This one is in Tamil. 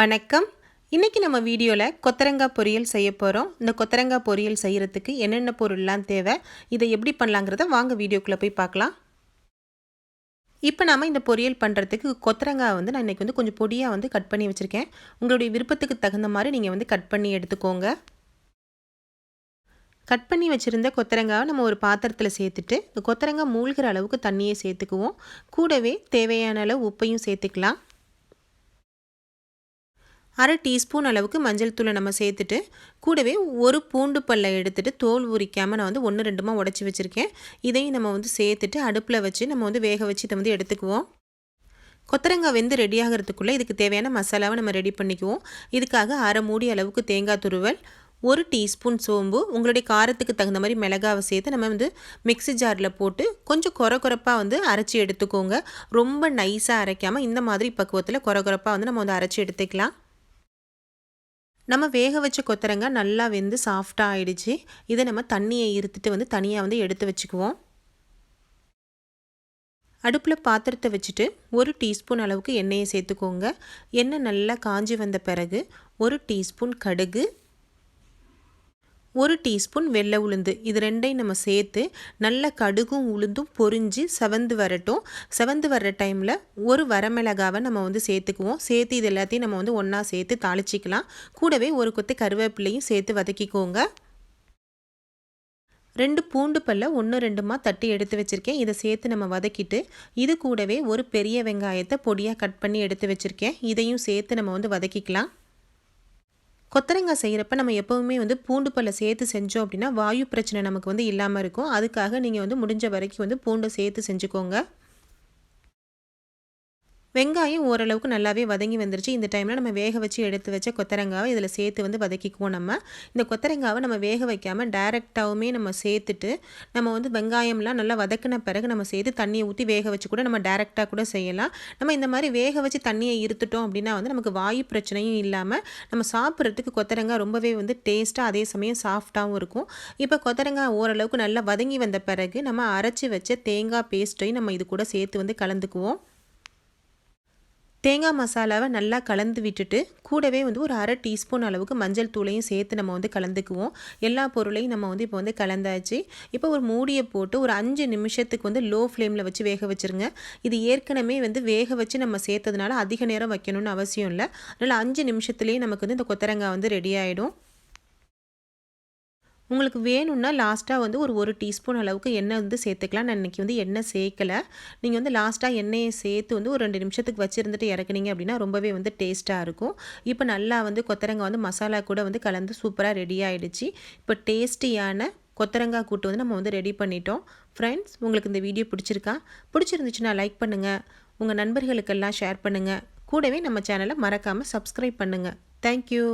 வணக்கம். இன்னைக்கு நம்ம வீடியோல கொத்தரங்காய் பொரியல் செய்ய போறோம். இந்த கொத்தரங்காய் பொரியல் செய்யறதுக்கு என்னென்ன பொருள்லாம் தேவை, இதை எப்படி பண்ணலாங்கிறத வாங்க வீடியோக்குள்ள போய் பார்க்கலாம். இப்போ நாம இந்த பொரியல் பண்றதுக்கு கொத்தரங்காய் நான் இன்னைக்கு கொஞ்சம் பொடியா கட் பண்ணி வச்சிருக்கேன். உங்களுடைய விருப்பத்துக்கு தகுந்த மாதிரி நீங்க கட் பண்ணி எடுத்துக்கோங்க. கட் பண்ணி வச்சிருந்த கொத்தரங்காவை நம்ம ஒரு பாத்திரத்தில் சேர்த்துட்டு இந்த கொத்தரங்காய் மூழ்கிற அளவுக்கு தண்ணியை சேர்த்துக்குவோம். கூடவே தேவையான அளவு உப்பையும் சேர்த்துக்கலாம். 1/2 டீஸ்பூன் அளவுக்கு மஞ்சள் தூளை நம்ம சேர்த்துட்டு கூடவே ஒரு பூண்டு பல்லை எடுத்துட்டு தோல் உரிக்காமல் நான் 1-2 உடைச்சி வச்சுருக்கேன். இதையும் நம்ம சேர்த்துட்டு அடுப்பில் வச்சு நம்ம வேக வச்சு இதை எடுத்துக்குவோம். கொத்தரங்காய் வெந்து ரெடி ஆகிறதுக்குள்ளே இதுக்கு தேவையான மசாலாவை நம்ம ரெடி பண்ணிக்குவோம். இதுக்காக 1/2 மூடி அளவுக்கு தேங்காய் துருவல், 1 டீஸ்பூன் சோம்பு, உங்களுடைய காரத்துக்கு தகுந்த மாதிரி மிளகாவை சேர்த்து நம்ம மிக்ஸி ஜாரில் போட்டு கொஞ்சம் கொரப்பாக அரைச்சி எடுத்துக்கோங்க. ரொம்ப நைஸாக அரைக்காமல் இந்த மாதிரி பக்குவத்தில் கொரப்பாக நம்ம அரைச்சி எடுத்துக்கலாம். நம்ம வேக வச்ச கொத்தரங்காய் நல்லா வெந்து சாஃப்டாக ஆயிடுச்சு. இதை நம்ம தண்ணியை இருத்துட்டு தனியாக எடுத்து வச்சுக்குவோம். அடுப்பில் பாத்திரத்தை வச்சுட்டு 1 டீஸ்பூன் அளவுக்கு எண்ணெயை சேர்த்துக்கோங்க. எண்ணெய் நல்லா காஞ்சி வந்த பிறகு 1 டீஸ்பூன் கடுகு, 1 டீஸ்பூன் வெள்ளை உளுந்து, இது ரெண்டையும் நம்ம சேர்த்து நல்ல கடுகும் உளுந்தும் பொரிஞ்சு செவந்து வரட்டும். செவந்து வர்ற டைமில் ஒரு வரமிளகாவை நம்ம சேர்த்துக்குவோம். சேர்த்து இது எல்லாத்தையும் நம்ம ஒன்றா சேர்த்து தாளிச்சிக்கலாம். கூடவே ஒரு கொத்து கருவேப்பிலையும் சேர்த்து வதக்கிக்கோங்க. 2 பூண்டு பல்லை 1-2 தட்டி எடுத்து வச்சுருக்கேன். இதை சேர்த்து நம்ம வதக்கிட்டு இது கூடவே ஒரு பெரிய வெங்காயத்தை பொடியாக கட் பண்ணி எடுத்து வச்சுருக்கேன். இதையும் சேர்த்து நம்ம வதக்கிக்கலாம். கொத்தரங்காய் செய்கிறப்ப நம்ம எப்போவுமே பூண்டு பல்லை சேர்த்து செஞ்சோம் அப்படின்னா வாயு பிரச்சனை நமக்கு இல்லாமல் இருக்கும். அதுக்காக நீங்கள் முடிஞ்ச வரைக்கும் பூண்டை சேர்த்து செஞ்சுக்கோங்க. வெங்காயம் ஓரளவுக்கு நல்லாவே வதங்கி வந்துருச்சு. இந்த டைமில் நம்ம வேக வச்சு எடுத்து வச்ச கொத்தரங்காவை இதில் சேர்த்து வதக்கிக்குவோம். நம்ம இந்த கொத்தரங்காவை நம்ம வேக வைக்காமல் டைரெக்டாகவுமே நம்ம சேர்த்துட்டு நம்ம வெங்காயம்லாம் நல்லா வதக்கின பிறகு நம்ம சேர்த்து தண்ணியை ஊற்றி வேக வச்சு கூட நம்ம டைரெக்டாக கூட செய்யலாம். நம்ம இந்த மாதிரி வேக வச்சு தண்ணியை இருத்துட்டோம் அப்படின்னா நமக்கு வாயு பிரச்சனையும் இல்லாமல் நம்ம சாப்பிட்றதுக்கு கொத்தரங்காய் ரொம்பவே டேஸ்ட்டாக அதே சமயம் சாஃப்டாகவும் இருக்கும். இப்போ கொத்தரங்காய் ஓரளவுக்கு நல்லா வதங்கி வந்த பிறகு நம்ம அரைச்சி வச்ச தேங்காய் பேஸ்ட்டையும் நம்ம இது கூட சேர்த்து கலந்துக்குவோம். தேங்காய் மசாலாவை நல்லா கலந்து விட்டுட்டு கூடவே ஒரு 1/2 டீஸ்பூன் அளவுக்கு மஞ்சள் தூளையும் சேர்த்து நம்ம கலந்துக்குவோம். எல்லா பொருளையும் நம்ம இப்போ கலந்தாச்சு. இப்போ ஒரு மூடியை போட்டு ஒரு 5 நிமிஷத்துக்கு லோ ஃப்ளேமில் வச்சு வேக வச்சுருங்க. இது ஏற்கனவே வேக வச்சு நம்ம சேர்த்ததுனால அதிக நேரம் வைக்கணும்னு அவசியம் இல்லை. அதனால் 5 நிமிஷத்துலேயே நமக்கு இந்த கொத்தரங்காய் ரெடி ஆகிடும். உங்களுக்கு வேணும்னா லாஸ்ட்டாக ஒரு 1 டீஸ்பூன் அளவுக்கு எண்ணெய் சேர்த்துக்கலாம். நான் இன்றைக்கி எண்ணெய் சேர்க்கலை. நீங்கள் லாஸ்ட்டாக எண்ணெயை சேர்த்து ஒரு 2 நிமிஷத்துக்கு வச்சுருந்துட்டு இறக்குனீங்க அப்படின்னா ரொம்பவே டேஸ்ட்டாக இருக்கும். இப்போ நல்லா கொத்தரங்காய் மசாலா கூட கலந்து சூப்பராக ரெடி ஆகிடுச்சு. இப்போ டேஸ்டியான கொத்தரங்காய் கூட்டு நம்ம ரெடி பண்ணிட்டோம். ஃப்ரெண்ட்ஸ், உங்களுக்கு இந்த வீடியோ பிடிச்சிருந்துச்சுன்னா லைக் பண்ணுங்கள், உங்கள் நண்பர்களுக்கெல்லாம் ஷேர் பண்ணுங்கள். கூடவே நம்ம சேனலை மறக்காமல் சப்ஸ்கிரைப் பண்ணுங்கள். தேங்க்யூ.